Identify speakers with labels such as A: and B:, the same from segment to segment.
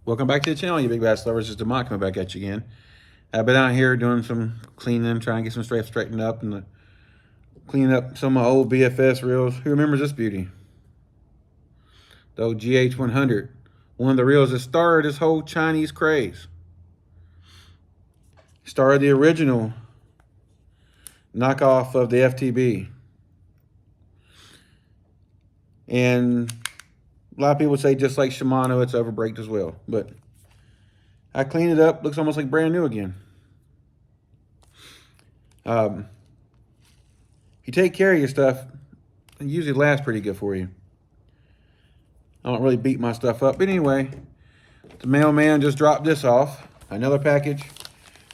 A: Welcome back to the channel, you big bass lovers. It's Demont coming back at you again. I've been out here doing some cleaning, trying to get some stuff straightened up and cleaning up some of my old BFS reels. Who remembers this beauty? The old GH100. One of the reels that started this whole Chinese craze. Started the original knockoff of the FTB. And a lot of people say just like Shimano, it's overbraked as well. But I cleaned it up. Looks almost like brand new again. You take care of your stuff, it usually lasts pretty good for you. I don't really beat my stuff up. But anyway, the mailman just dropped this off. Another package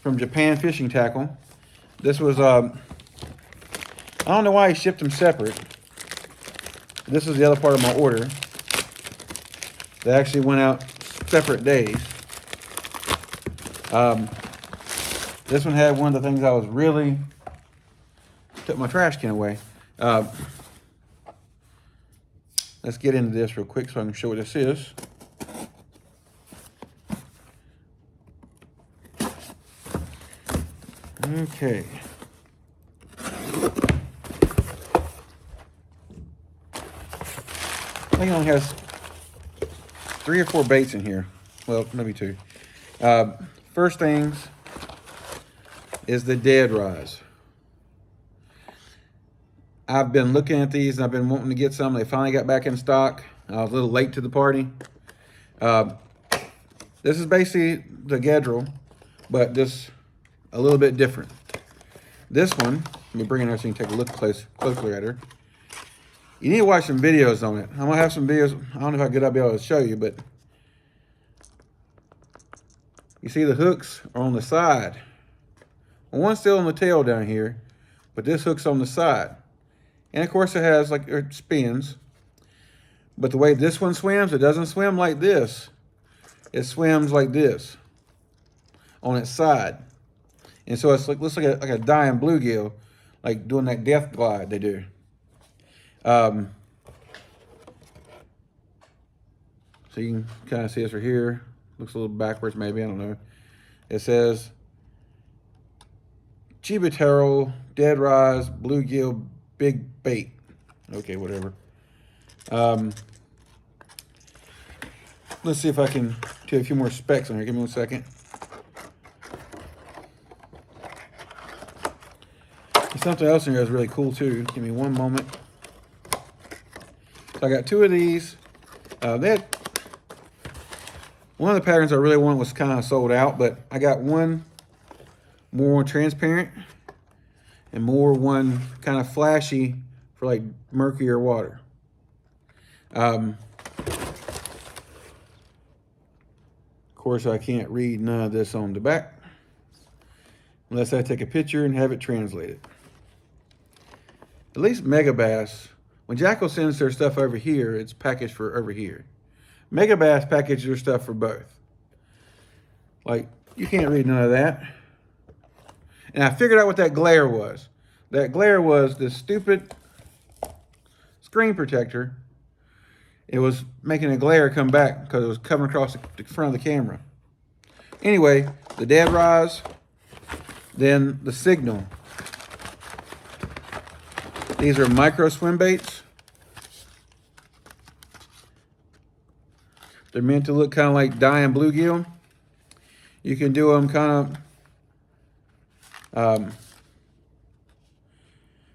A: from Japan Fishing Tackle. This was, I don't know why he shipped them separate. This is the other part of my order. They actually went out separate days. This one had one of the things I was really, took my trash can away. Let's get into this real quick so I can show what this is. Okay. I think it only has 3 or 4 baits in here. Well, maybe 2. First things is the dead rise. I've been looking at these and I've been wanting to get some. They finally got back in stock. I was a little late to the party. This is basically the Gedril, but just a little bit different. This one, let me bring it in here so you can take a look closer at her. You need to watch some videos on it. I'm gonna have some videos. I don't know how good I'll be able to show you, but you see the hooks are on the side. Well, one's still on the tail down here, but this hook's on the side. And of course it has like, it spins. But the way this one swims, it doesn't swim like this. It swims like this on its side. And so it's like, looks like a dying bluegill, like doing that death glide they do. So you can kind of see this right here. Looks a little backwards maybe, I don't know. It says Chibitaro, Dead Rise, Bluegill, Big Bait. Okay, whatever. Let's see if I can do a few more specs on here. Give me 1 second. There's something else in here that's really cool too. Give me 1 moment. So I got 2 of these. One of the patterns I really wanted was kind of sold out, but I got one more transparent and one kind of flashy for like murkier water. Of course, I can't read none of this on the back unless I take a picture and have it translated. At least Megabass, when Jackal sends their stuff over here, it's packaged for over here. Megabass packages their stuff for both. Like, you can't read none of that. And I figured out what that glare was. That glare was this stupid screen protector. It was making a glare come back because it was coming across the front of the camera. Anyway, the Dead Rise, then the Signal. These are micro swim baits. They're meant to look kind of like dying bluegill. You can do them kind of,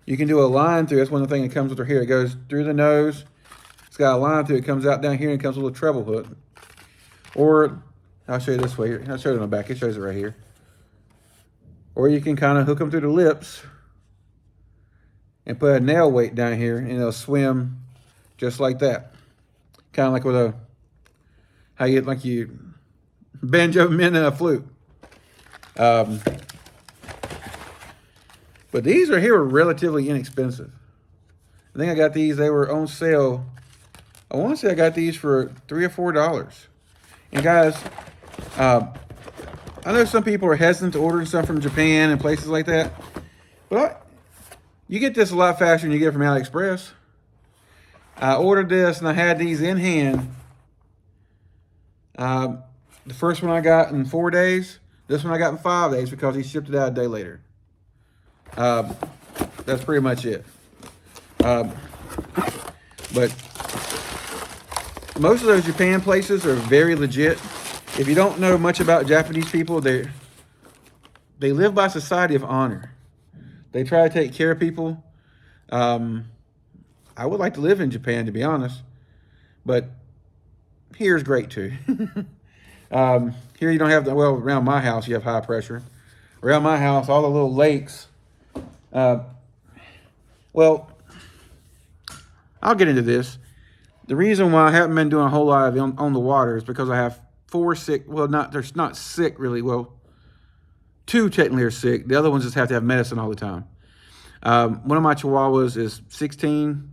A: you can do a line through. That's one of the things that comes with her here. It goes through the nose. It's got a line through it. It comes out down here and it comes with a treble hook. Or, I'll show you this way. I'll show it on the back. It shows it right here. Or you can kind of hook them through the lips and put a nail weight down here and it'll swim just like that. Kind of like with a, how you, like you banjo men in a flute. But these right here are relatively inexpensive. I think I got these, they were on sale. I want to say I got these for $3 or $4. And guys, I know some people are hesitant to ordering stuff from Japan and places like that, but you get this a lot faster than you get from AliExpress. I ordered this and I had these in hand The first one I got in 4 days. This one I got in 5 days because he shipped it out a day later. That's pretty much it. But most of those Japan places are very legit. If you don't know much about Japanese people, they live by society of honor. They try to take care of people. I would like to live in Japan, to be honest, but here's great too. Here you don't have well, around my house you have high pressure. Around my house, all the little lakes. Well, I'll get into this. The reason why I haven't been doing a whole lot of on the water is because I have 4 sick. Well, they're not sick really. Well, 2 technically are sick. The other ones just have to have medicine all the time. One of my Chihuahuas is 16.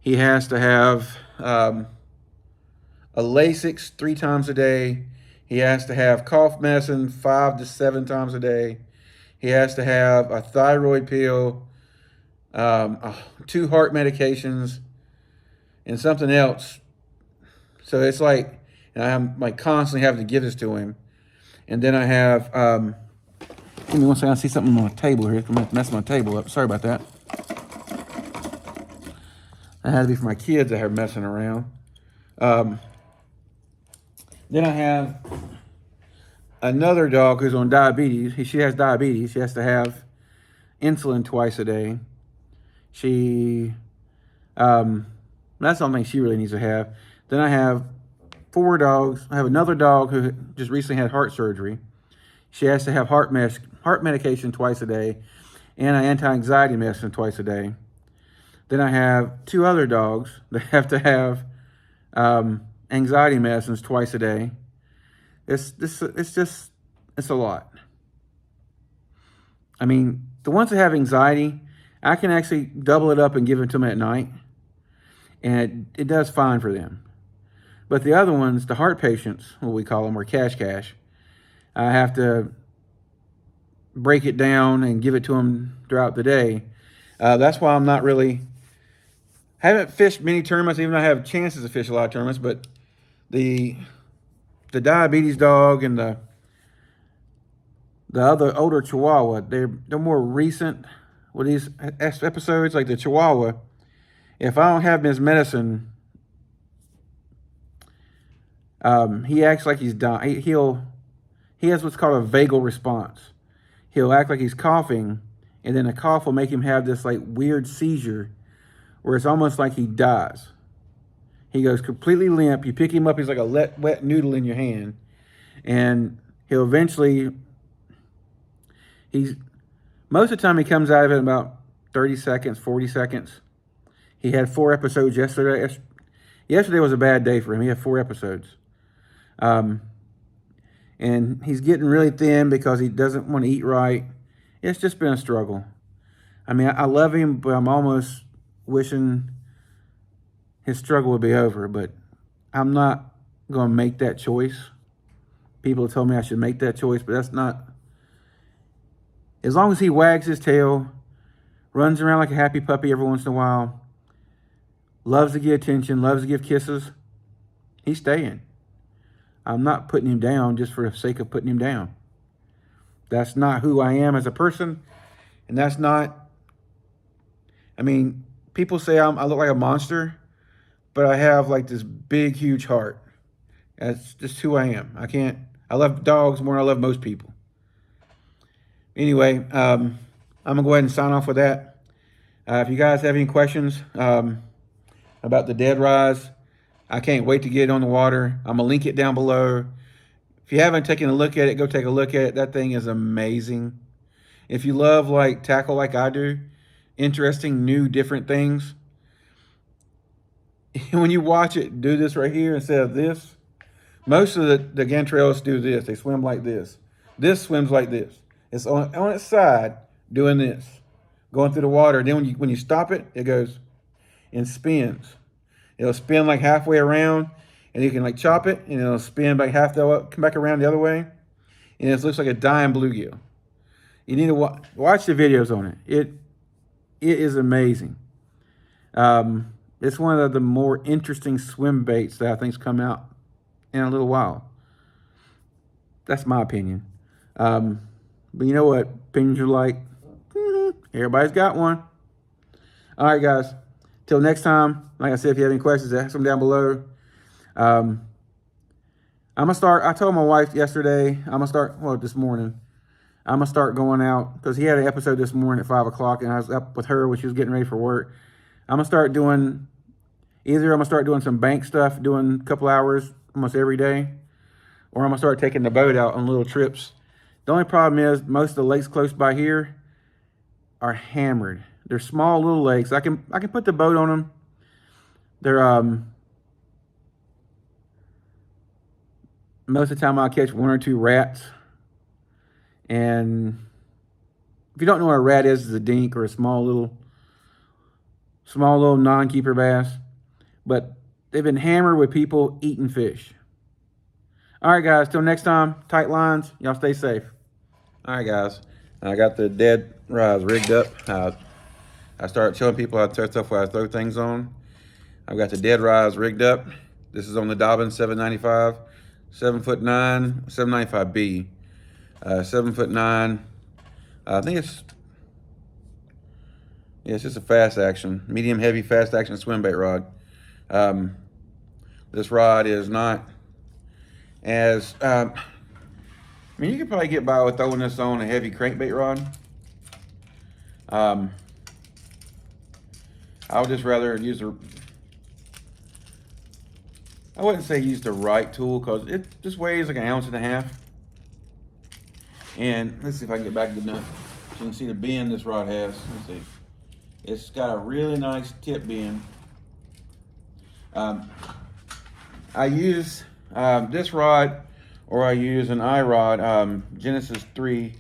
A: He has to have a Lasix 3 times a day. He has to have cough medicine 5 to 7 times a day. He has to have a thyroid pill, 2 heart medications, and something else. So it's like, and I'm like constantly having to give this to him. And then I have, give me one second, I see something on the table here. I'm going to mess my table up. Sorry about that. That had to be for my kids that are messing around. Then I have another dog who's on diabetes. She has diabetes. She has to have insulin twice a day. That's something she really needs to have. Then I have 4 dogs. I have another dog who just recently had heart surgery. She has to have heart medication twice a day and an anti-anxiety medicine twice a day. Then I have 2 other dogs that have to have anxiety medicines twice a day. It's a lot. I mean, the ones that have anxiety, I can actually double it up and give it to them at night, and it does fine for them. But the other ones, the heart patients, what we call them, or cash, I have to break it down and give it to them throughout the day. That's why I'm not really, haven't fished many tournaments, even though I have chances to fish a lot of tournaments, but the diabetes dog and the other older Chihuahua, they're more recent with these episodes. Like the Chihuahua, if I don't have his medicine, he acts like he's dying. He has what's called a vagal response. He'll act like he's coughing, and then the cough will make him have this like weird seizure where it's almost like he dies. He goes completely limp. You pick him up, he's like a wet noodle in your hand. And he'll eventually, most of the time he comes out of it in about 30 seconds, 40 seconds. He had 4 episodes yesterday. Yesterday was a bad day for him. He had 4 episodes. And he's getting really thin because he doesn't want to eat right. It's just been a struggle. I mean, I love him, but I'm almost wishing his struggle would be over, but I'm not going to make that choice. People told me I should make that choice, but that's not. As long as he wags his tail, runs around like a happy puppy every once in a while, loves to get attention, loves to give kisses, he's staying. I'm not putting him down just for the sake of putting him down. That's not who I am as a person, and that's not, I mean, people say I look like a monster, but I have like this big, huge heart. That's just who I am. I love dogs more than I love most people. Anyway, I'm going to go ahead and sign off with that. If you guys have any questions about the Dead Rise, I can't wait to get it on the water. I'm going to link it down below. If you haven't taken a look at it, go take a look at it. That thing is amazing. If you love like tackle like I do, interesting, new, different things, when you watch it do this right here instead of this, most of the gantrels do this. They swim like this. This swims like this. It's on its side doing this, going through the water. And then when you stop it, it goes and spins. It'll spin like halfway around, and you can like chop it, and it'll spin back come back around the other way, and it looks like a dying bluegill. You need to watch the videos on it. It is amazing. It's one of the more interesting swim baits that I think's come out in a little while. That's my opinion. But you know what? Opinions are like, everybody's got one. All right, guys. Till next time, like I said, if you have any questions, ask them down below. I'm going to start, I told my wife yesterday, this morning, I'm going to start going out, because he had an episode this morning at 5 o'clock, and I was up with her when she was getting ready for work. I'm going to start doing, I'm going to start doing some bank stuff, doing a couple hours almost every day, or I'm going to start taking the boat out on little trips. The only problem is most of the lakes close by here are hammered. They're small little lakes. I can put the boat on them. They're most of the time I'll catch 1 or 2 rats. And if you don't know what a rat is, it's a dink or a small little non-keeper bass. But they've been hammered with people eating fish. All right, guys, till next time, tight lines. Y'all stay safe. All right, guys, I got the dead rods rigged up. I started showing people how to throw stuff where I throw things on. I've got the dead rods rigged up. This is on the Dobbins 795, 7'9", 795B, 7'9". I think it's just a fast action, medium heavy fast action swim bait rod. This rod is not as, I mean, you could probably get by with throwing this on a heavy crankbait rod. I would just rather use I wouldn't say use the right tool, because it just weighs like 1.5 ounces. And let's see if I can get back good enough so you can see the bend this rod has. Let's see. It's got a really nice tip bend. I use this rod, or I use an iRod, Genesis 3.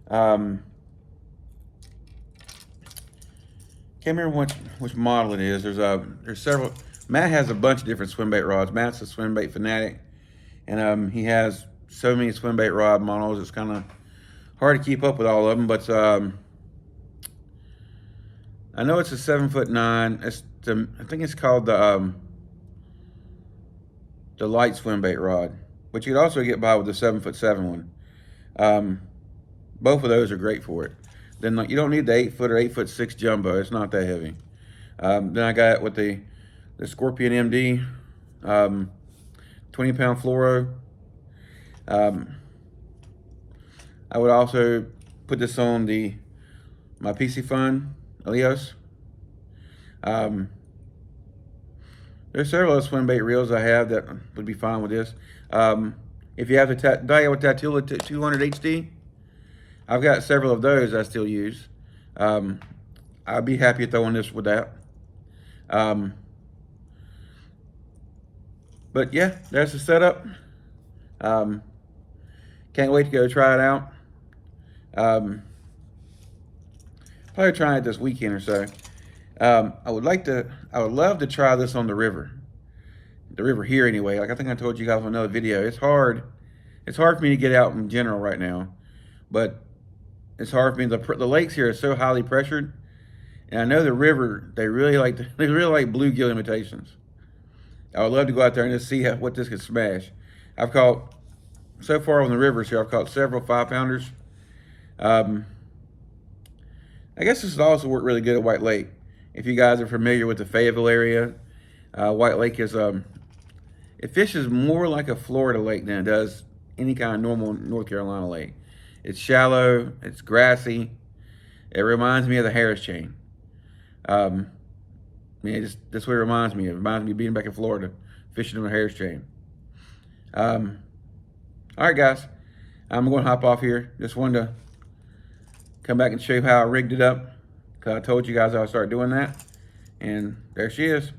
A: Can't remember which model it is. There's several. Matt has a bunch of different swim bait rods. Matt's a swim bait fanatic, and he has so many swim bait rod models. It's kind of hard to keep up with all of them. But I know it's a 7'9". I think it's called the light swim bait rod, but you could also get by with the 7'7" one. Both of those are great for it. Then you don't need the 8-foot or 8'6" jumbo. It's not that heavy. Then I got it with the Scorpion MD, 20-pound fluoro. I would also put this on my PC Fun Elios. There's several other swim bait reels I have that would be fine with this. If you have the Daiwa Tatula 200 HD, I've got several of those I still use. I'd be happy throwing this with that. But yeah, there's the setup. Can't wait to go try it out. Probably trying it this weekend or so. I would love to try this on the river here anyway. Like I think I told you guys in another video, it's hard for me to get out in general right now, but it's hard for me. The lakes here are so highly pressured, and I know the river, they really like bluegill imitations. I would love to go out there and just see what this could smash. I've caught, so far on the rivers here, I've caught several 5-pounders. I guess this would also work really good at White Lake. If you guys are familiar with the Fayetteville area, White Lake is, it fishes more like a Florida lake than it does any kind of normal North Carolina lake. It's shallow, it's grassy. It reminds me of the Harris Chain. That's what it reminds me of. It reminds me of being back in Florida, fishing on the Harris Chain. All right, guys, I'm going to hop off here. Just wanted to come back and show you how I rigged it up, because I told you guys I would start doing that. And there she is.